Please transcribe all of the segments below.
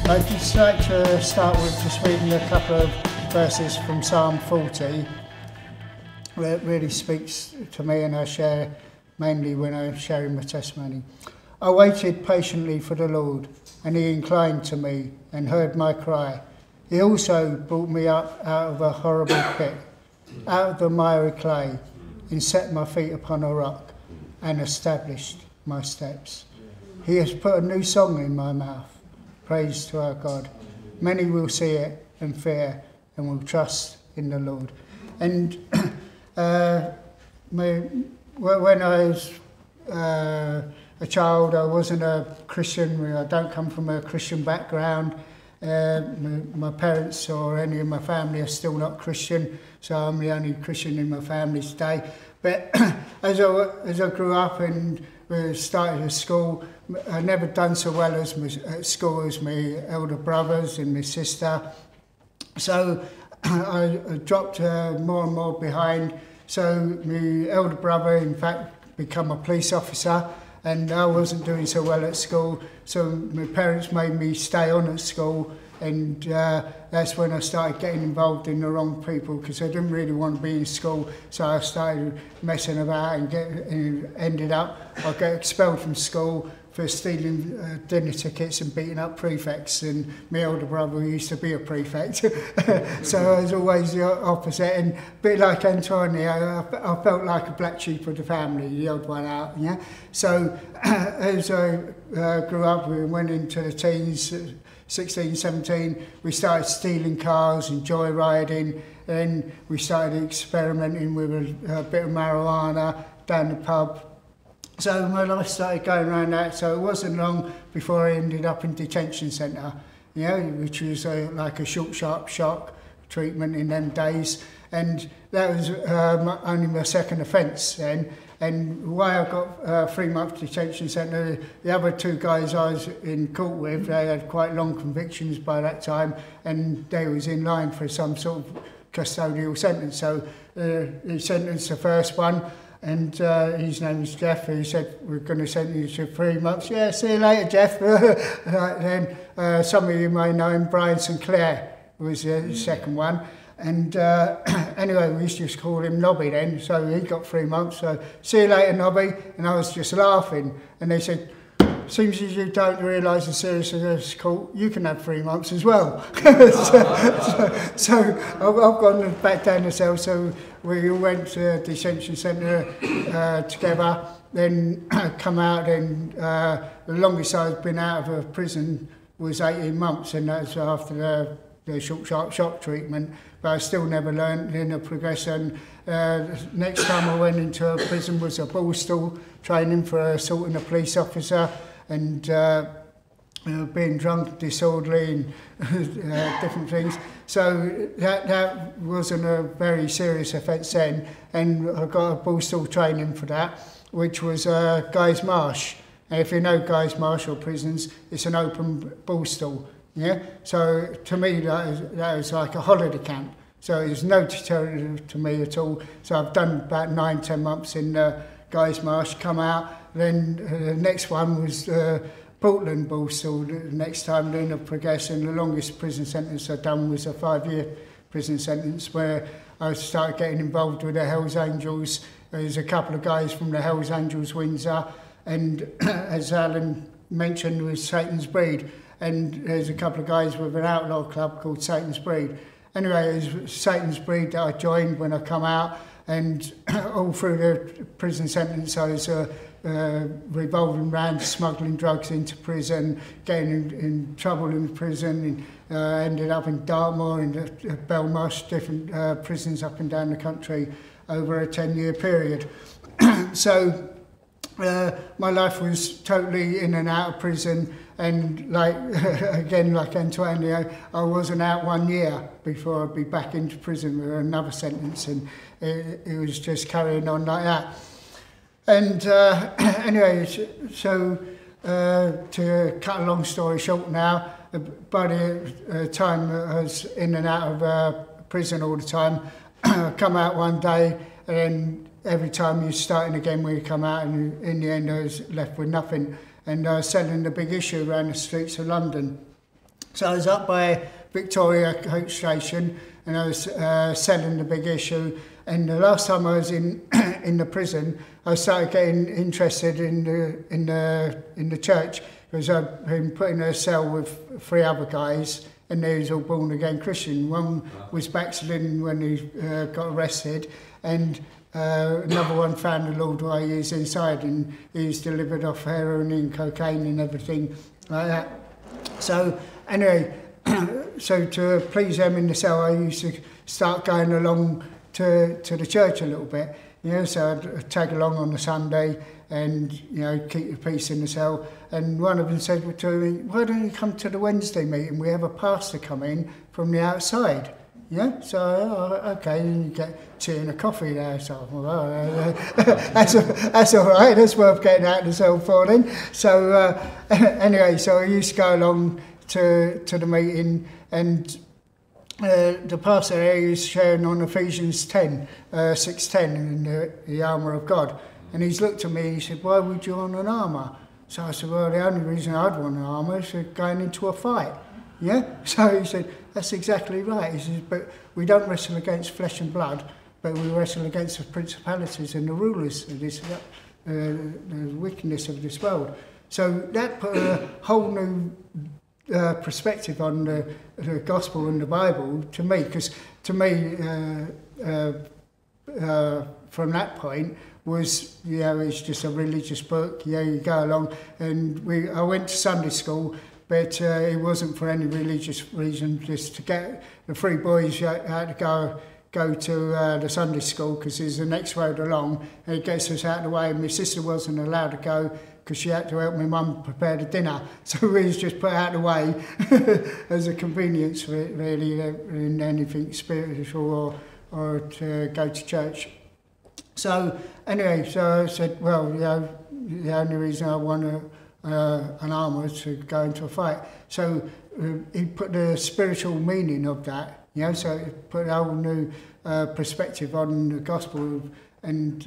I'd just like to start with just reading a couple of verses from Psalm 40, where it really speaks to me, and I share mainly when I'm sharing my testimony. I waited patiently for the Lord, and he inclined to me and heard my cry. He also brought me up out of a horrible pit, out of the miry clay, and set my feet upon a rock, and established my steps. He has put a new song in my mouth. Praise to our God. Many will see it and fear and will trust in the Lord. And when I was a child, I wasn't a Christian. I don't come from a Christian background. My parents or any of my family are still not Christian, so I'm the only Christian in my family today. But as I grew up and started at school, I never done so well at school as my elder brothers and my sister. So I dropped more and more behind. So my elder brother, in fact, became a police officer, and I wasn't doing so well at school. So my parents made me stay on at school, and that's when I started getting involved in the wrong people, because I didn't really want to be in school. So I started messing about and ended up, I got expelled from school for stealing dinner tickets and beating up prefects, and my older brother used to be a prefect. So I was always the opposite, and a bit like Antonio, I felt like a black sheep of the family, the odd one out. Yeah. So as I grew up, we went into the teens, 16, 17, we started stealing cars and joyriding, and we started experimenting with a bit of marijuana down the pub. So my life started going around that, so it wasn't long before I ended up in detention centre, you know, which was like a short, sharp shock treatment in them days. And that was only my second offence then. And why I got 3-month detention centre, the other two guys I was in court with, they had quite long convictions by that time, and they was in line for some sort of custodial sentence. So he sentenced the first one, and his name was Jeff. He said, we're going to sentence you to 3 months. Yeah, see you later, Jeff. Right, then some of you may know him, Brian Sinclair was the second one. And anyway, we used to just call him Nobby then, so he got 3 months. So, see you later, Nobby. And I was just laughing. And they said, seems as you don't realise the seriousness of this court, you can have 3 months as well. so I've gone back down the cell, so we went to detention centre together, then come out, and the longest I've been out of a prison was 18 months, and that's after the short, sharp shock treatment. But I still never learned in the progression. Next time I went into a prison was a Borstal training for assaulting a police officer and being drunk, disorderly, and different things. So that wasn't a very serious offence then, and I got a Borstal training for that, which was Guy's Marsh. And if you know Guy's Marsh or prisons, it's an open Borstal. Yeah, so to me that was like a holiday camp. So it was no deterrent to me at all. So I've done about 9-10 months in Guy's Marsh, come out. Then the next one was Portland Borstal. The next time doing a progression, the longest prison sentence I've done was a 5-year prison sentence, where I started getting involved with the Hells Angels. There's a couple of guys from the Hells Angels Windsor, and as Alan mentioned, was Satan's Breed. And there's a couple of guys with an outlaw club called Satan's Breed. Anyway, it was Satan's Breed that I joined when I come out, and all through the prison sentence I was revolving around, smuggling drugs into prison, getting in trouble in prison, and ended up in Dartmoor and Belmarsh, different prisons up and down the country over a 10-year period. So my life was totally in and out of prison. And like again, like Antonio, I wasn't out 1 year before I'd be back into prison with another sentence, and it was just carrying on like that. And anyway, so to cut a long story short now, by the time I was in and out of prison all the time, I come out one day, and then every time you're starting again when you come out, and in the end I was left with nothing. And I was selling the big issue around the streets of London. So I was up by Victoria Coach Station, and I was selling the Big Issue. And the last time I was in in the prison, I started getting interested in the church, because I'd been put in a cell with 3 other guys, and they was all born again Christian. One was backslidden when he got arrested, and another one found the Lord while he was inside, and he was delivered off heroin and cocaine and everything like that. So anyway, so to please them in the cell, I used to start going along to the church a little bit, you know, so I'd tag along on the Sunday and, you know, keep the peace in the cell. And one of them said to me, why don't you come to the Wednesday meeting? We have a pastor come in from the outside. Yeah, so okay, and you get tea and a coffee there. So well, that's all right. That's worth getting out of the cell for then. So anyway, so I used to go along to the meeting, and the pastor there is sharing on Ephesians 10, 6:10 in the armour of God. And he's looked at me and he said, why would you want an armour? So I said, well, the only reason I'd want an armour is going into a fight. Yeah? So he said, that's exactly right. He says, but we don't wrestle against flesh and blood, but we wrestle against the principalities and the rulers of this, the wickedness of this world. So that put a whole new perspective on the gospel and the Bible to me, because to me, from that point, was, you know, it's just a religious book. Yeah, you go along, and I went to Sunday school, but it wasn't for any religious reason, just to get the 3 boys had to go to the Sunday school, because it's the next road along, and it gets us out of the way. And my sister wasn't allowed to go because she had to help my mum prepare the dinner, so we was just put out of the way as a convenience, really, in anything spiritual or to go to church. So anyway, so I said, well, you know, the only reason I want an armour is to go into a fight. So he put the spiritual meaning of that, you know, so it put a whole new perspective on the gospel and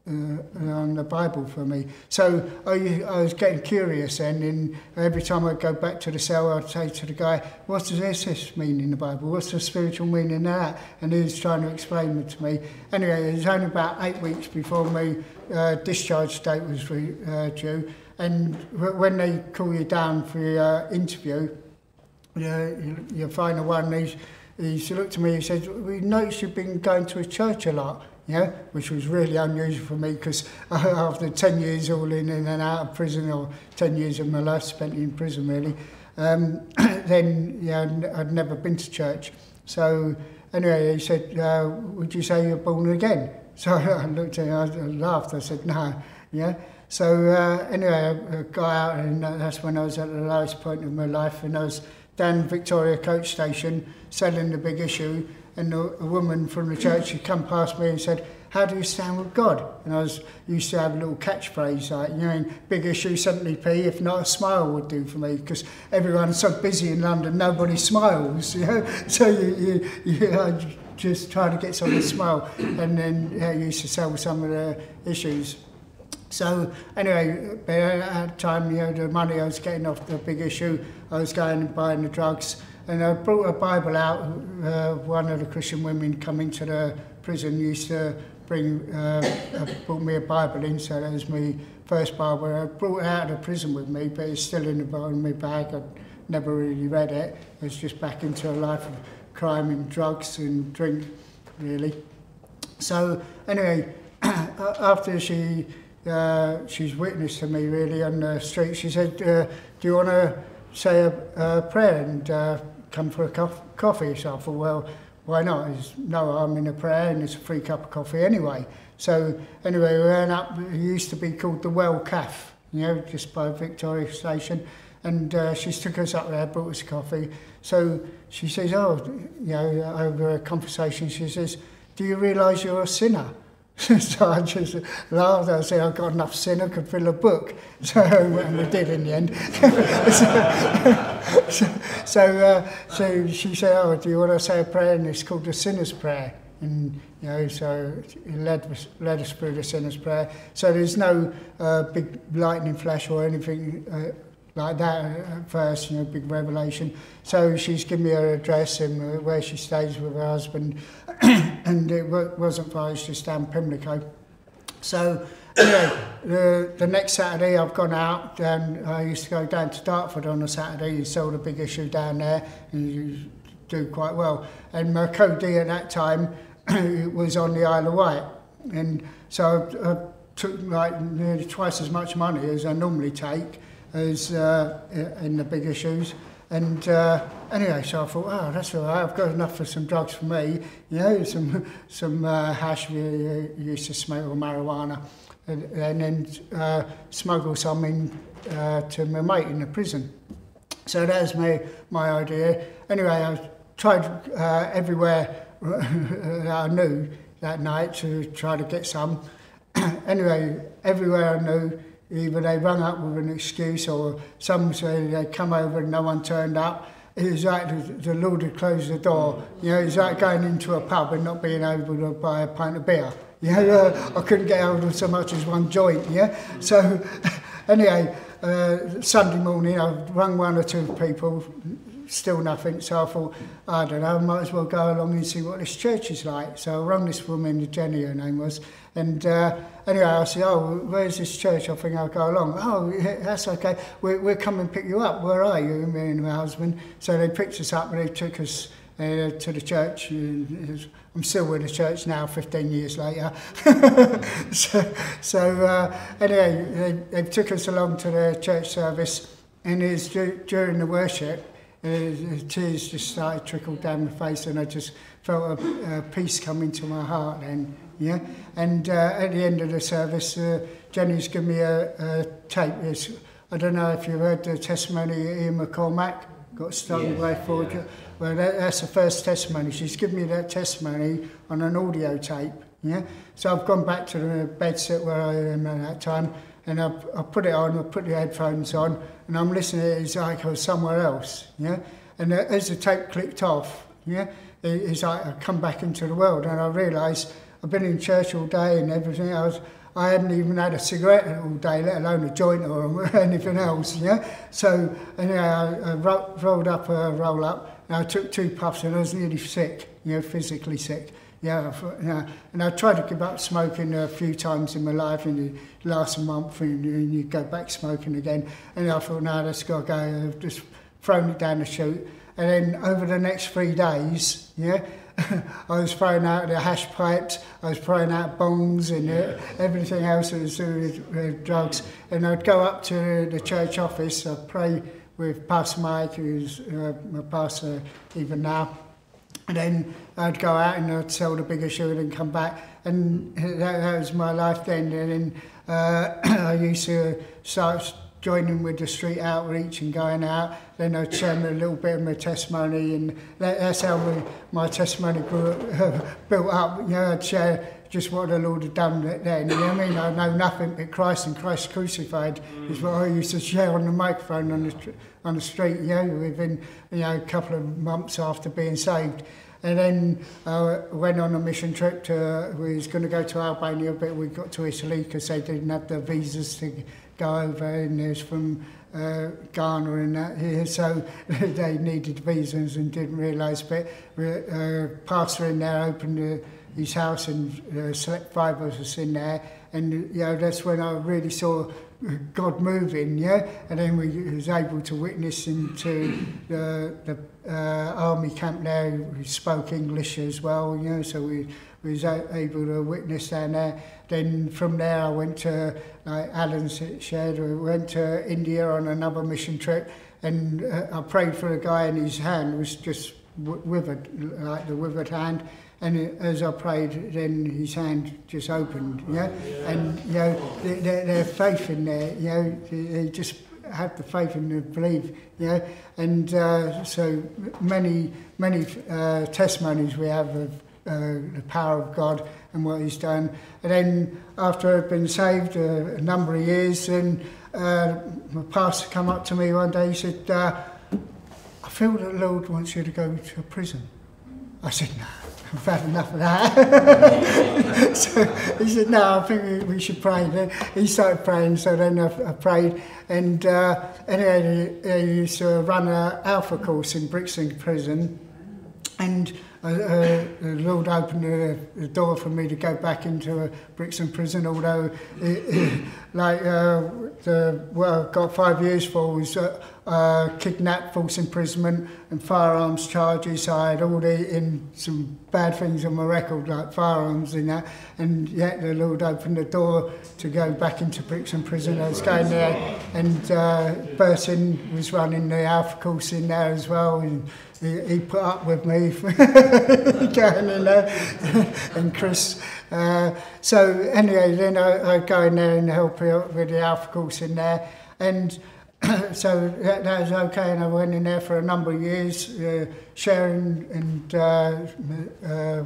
on the Bible for me. So I was getting curious then, and every time I'd go back to the cell, I'd say to the guy, what does this mean in the Bible? What's the spiritual meaning of that? And he was trying to explain it to me. Anyway, it was only about 8 weeks before my discharge date was due, and when they call you down for your interview, your final one, he looked at me and said, we noticed you've been going to a church a lot. Yeah, which was really unusual for me, because after 10 years all in and out of prison, or 10 years of my life spent in prison really, then yeah, I'd never been to church. So anyway, he said, would you say you're born again? So I looked at him, I laughed, I said, no. Yeah. So anyway, I got out, and that's when I was at the lowest point of my life, and I was down Victoria Coach Station selling the Big Issue. And a woman from the church had come past me and said, how do you stand with God? And I used to have a little catchphrase like, you know, Big Issue 70p, if not a smile would do for me, because everyone's so busy in London, nobody smiles, you know. So you just try to get someone to smile, and then I used to sell some of the issues. So anyway, at that time, you know, the money I was getting off the Big Issue, I was going and buying the drugs. And I brought a Bible out. One of the Christian women come into the prison used to brought me a Bible in, so that was my first Bible. I brought it out of the prison with me, but it's still in my bag. I'd never really read it. It was just back into a life of crime and drugs and drink, really. So anyway, after she's witnessed to me really on the street, she said, do you want to say a prayer and come for a coffee? So I thought, well, why not? There's no harm in a prayer, and it's a free cup of coffee anyway. So anyway, we went up. It used to be called the Well Cafe, you know, just by Victoria Station, and she took us up there, brought us coffee. So she says, oh, you know, over a conversation, she says, do you realise you're a sinner? So I just laughed. I said, I've got enough sin, I could fill a book. So, and we did in the end. So she said, oh, do you want to say a prayer? And it's called the Sinner's Prayer. And, you know, so it led us through the Sinner's Prayer. So there's no big lightning flash or anything like that at first, you know, big revelation. So she's given me her address and where she stays with her husband, and it wasn't far, it's just down Pimlico. So anyway, the next Saturday I've gone out, and I used to go down to Dartford on a Saturday. You sold a big issue down there, and you do quite well. And my co-D at that time was on the Isle of Wight, and so I took like nearly twice as much money as I normally take as in the big issues. And anyway, so I thought, oh, that's all right, I've got enough for some drugs for me, you know, some hash we used to smoke, or marijuana, and then smuggle some in to my mate in the prison. So that was my idea. Anyway, I tried everywhere that I knew that night to try to get some. Anyway, everywhere I knew, either they rung up with an excuse, or some say they'd come over and no one turned up. It was like the Lord had closed the door. You know, it was like going into a pub and not being able to buy a pint of beer. You know, I couldn't get hold of so much as one joint, yeah? So, anyway, Sunday morning I rung one or two people, still nothing, so I thought, I don't know, I might as well go along and see what this church is like. So I rang this woman, Jenny her name was, and anyway I said, oh, where's this church? I think I'll go along. Oh, that's okay, we'll come and pick you up. Where are you? Me and my husband. So they picked us up and they took us to the church. I'm still with the church now, 15 years later. so anyway, they took us along to the church service, and it was during the worship, tears just started to trickle down my face, and I just felt a peace come into my heart then, yeah. And at the end of the service, Jenny's given me a tape. I don't know if you've heard the testimony of Ian McCormack, got stung by forward. Yeah. Well, that's the first testimony. She's given me that testimony on an audio tape, yeah. So I've gone back to the bedsit where I am at that time, and I put it on, I put the headphones on, and I'm listening to it, it's like I was somewhere else, yeah? And as the tape clicked off, yeah, it's like I come back into the world, and I realised I've been in church all day and everything. I hadn't even had a cigarette all day, let alone a joint or anything else, yeah? So anyway, I rolled up a roll-up, and I took 2 puffs, and I was nearly sick, you know, physically sick. Yeah, and I tried to give up smoking a few times in my life, and it lasts a month, and you go back smoking again. And I thought, no, that's got to go. I've just thrown it down the chute. And then over the next 3 days, yeah, I was throwing out the hash pipes, I was throwing out bongs and everything else that was with drugs. And I'd go up to the church office, I'd pray with Pastor Mike, who's my pastor even now. And then I'd go out and I'd sell the big issue and then come back. And that was my life then. And then I used to start joining with the street outreach and going out. Then I'd share a little bit of my testimony, and that's how my testimony built up. You know, I'd share just what the Lord had done then. You know what I mean? I know nothing but Christ and Christ crucified is what I used to share on the microphone on the street, you know, within, you know, a couple of months after being saved. And then I went on a mission trip we was going to go to Albania, but we got to Italy because they didn't have the visas to go over, and there's from Ghana and that here, so they needed visas and didn't realise. But pastor in there opened his house and slept 5 of us in there, and you know, that's when I really saw God moving, yeah. And then we was able to witness into the army camp there. We spoke English as well, you know, so we was able to witness down there. Then from there I went to, like Alan shared, we went to India on another mission trip, and I prayed for a guy, and his hand was just withered, like the withered hand. And as I prayed, then his hand just opened, yeah? And, you know, their faith in there, you know, they just have the faith and the belief, you know? And so many testimonies we have of the power of God and what he's done. And then after I'd been saved a number of years, then my pastor come up to me one day, he said, I feel that the Lord wants you to go to prison. I said, no. I've had enough of that. So he said, no, I think we should pray. Then he started praying, so then I prayed. And anyway, he used to run an Alpha course in Brixton Prison. And the Lord opened the door for me to go back into a Brixton prison, although what I got 5 years for was kidnap, false imprisonment and firearms charges. I had all some bad things on my record, like firearms and that, and yet the Lord opened the door to go back into Brixton prison. I was going there, and Burton was running the Alpha course in there as well, and he put up with me going in there, and Chris. So anyway, then I go in there and help out with the Alpha course in there, and so that was okay. And I went in there for a number of years, sharing and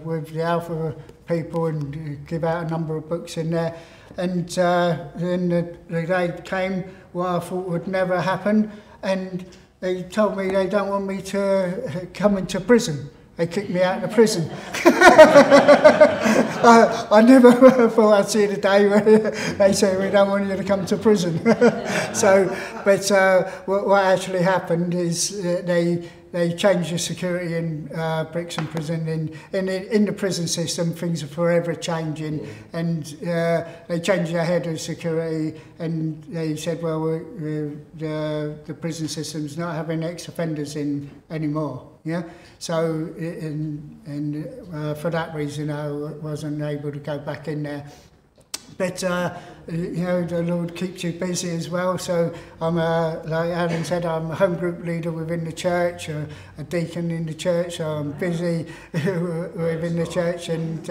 with the Alpha people, and give out a number of books in there. And then the day came what I thought would never happen, and they told me they don't want me to come into prison. They kicked me out of the prison. I never thought I'd see the day where they say we don't want you to come to prison. What actually happened is they changed the security in Brixton prison. In the prison system, things are forever changing, and they changed the head of security, and they said, well, the prison system's not having ex-offenders in anymore. Yeah, so for that reason, I wasn't able to go back in there. But the Lord keeps you busy as well. So I'm like Alan said, I'm a home group leader within the church, a deacon in the church. So I'm busy within the church, and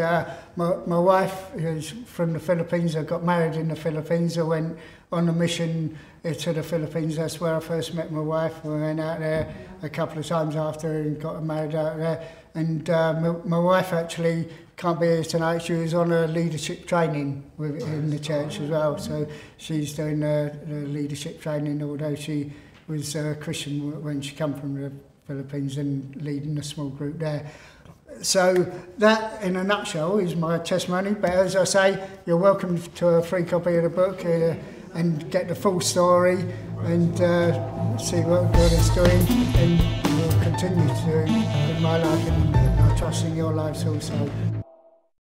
my wife is from the Philippines. I got married in the Philippines. I went on a mission to the Philippines. That's where I first met my wife. We went out there a couple of times after and got married out there. And my wife actually can't be here tonight. She was on a leadership training in the church as well. So she's doing the leadership training, although she was a Christian when she came from the Philippines and leading a small group there. So that, in a nutshell, is my testimony. But as I say, you're welcome to a free copy of the book and get the full story and see what God is doing, and will continue to in my life, and I trust in your lives also.